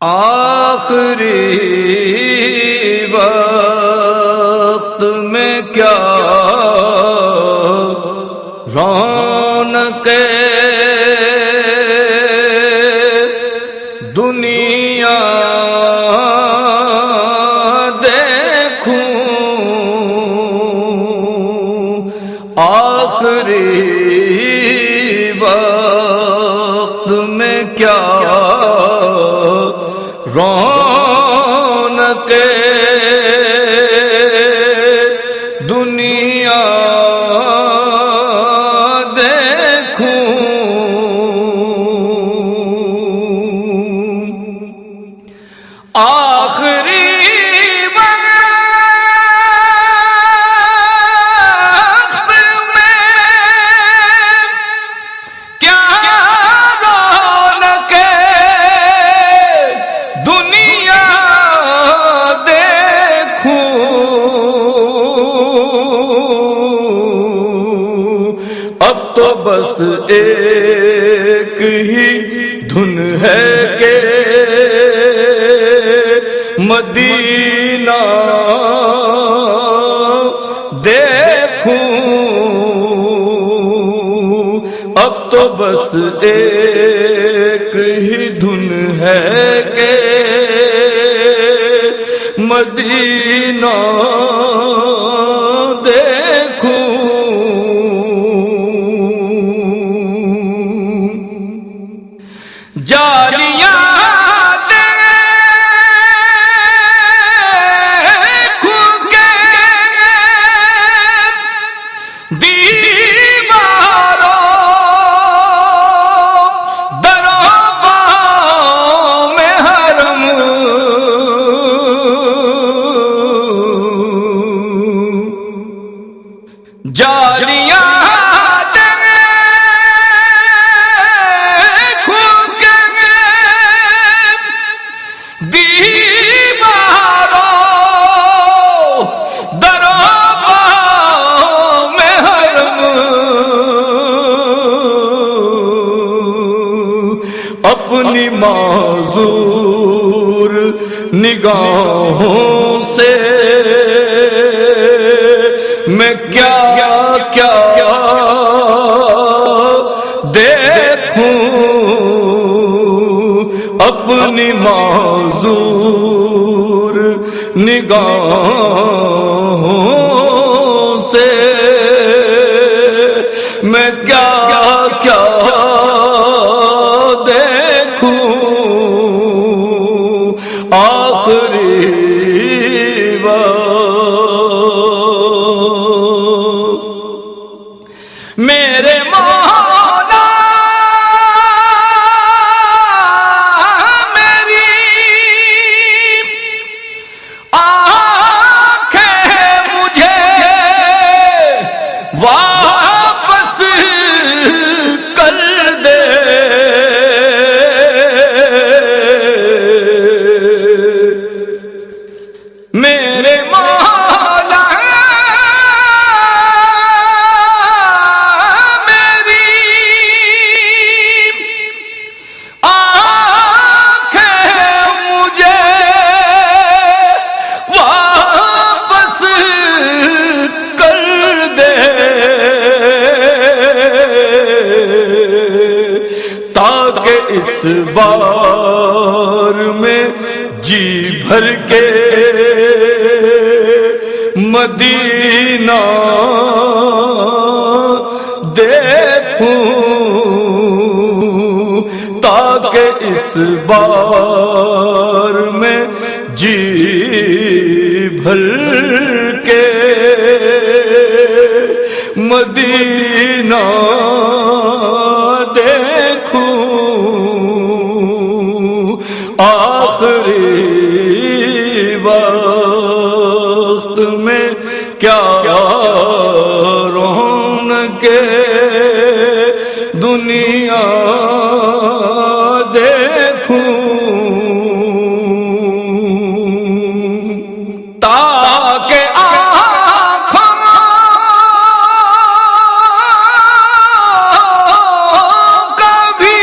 آخری وقت میں کیا رونق دنیا دیکھوں، آخری وقت میں کیا رونق دنیا دیکھوں، آخری وقت میں کیا رونق دنیا اب تو بس ایک ہی دھن ہے کہ مدینہ دیکھوں، اب تو بس ایک ہی دھن ہے کہ مدینہ دیکھوں، جالیاں دیکھوں کے دیواروں دروں باؤں میں حرم، جالیاں اپنی معذور نگاہوں سے میں کیا کیا دیکھوں، اپنی معذور نگاہوں سے میں کیا کیا آخری وقت میرے مولا میری آنکھیں مجھے واپس کر دے، میرے مولا میری آنکھیں مجھے واپس کر دے، تاکہ اس بار میں جی بھر کے مدینہ دیکھوں، تاکہ اس بار میں جی بھر کے مدینہ دیکھوں، آخری وقت میں کیا رونق دنیا دیکھوں، تاکہ آنکھوں کا بھی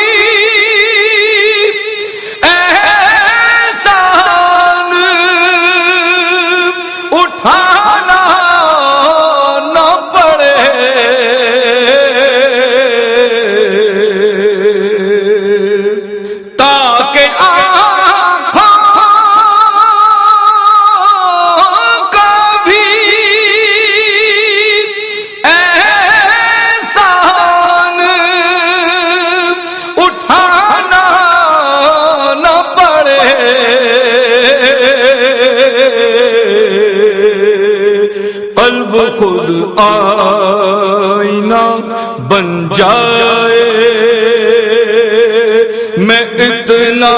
اٹھانا نہ پڑے، تاکہ آنکھوں کا بھی احسان اٹھانا نہ پڑے، قلب خود آئینہ بن جائے، میں اتنا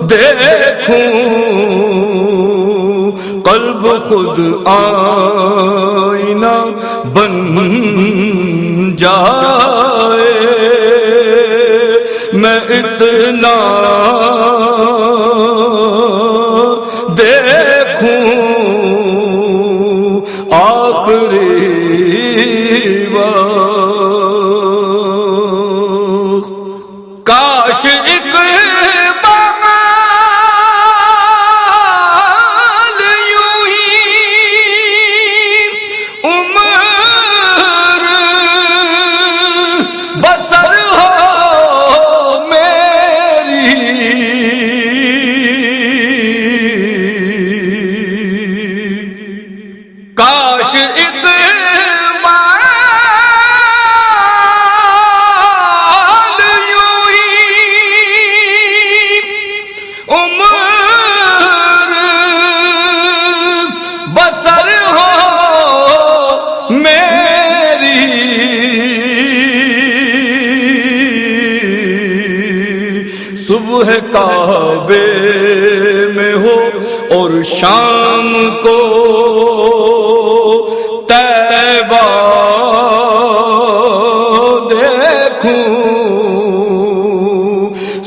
دیکھوں، قلب خود آئینہ بن جائے، میں اتنا دیکھوں، آخری وقت کاش ایک بمال یوں ہی عمر بسر ہو میری، کاش ایک بمال یوں ہی عمر بسر ہو میری، صبح کعبے میں ہو اور شام کو طیبہ دیکھوں،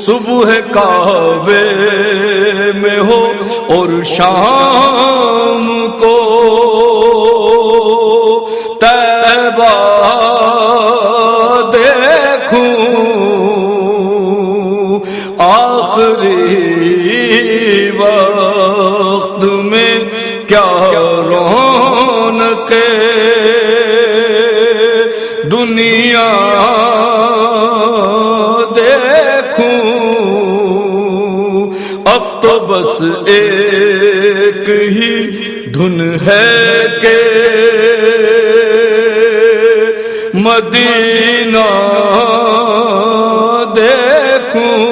صبح کعبے میں ہو اور شام کو طیبہ دیکھوں، آخری وقت میں کیا رونقیں دنیا دیکھوں، اب تو بس ایک ہی دھن ہے کہ مدینہ دیکھوں،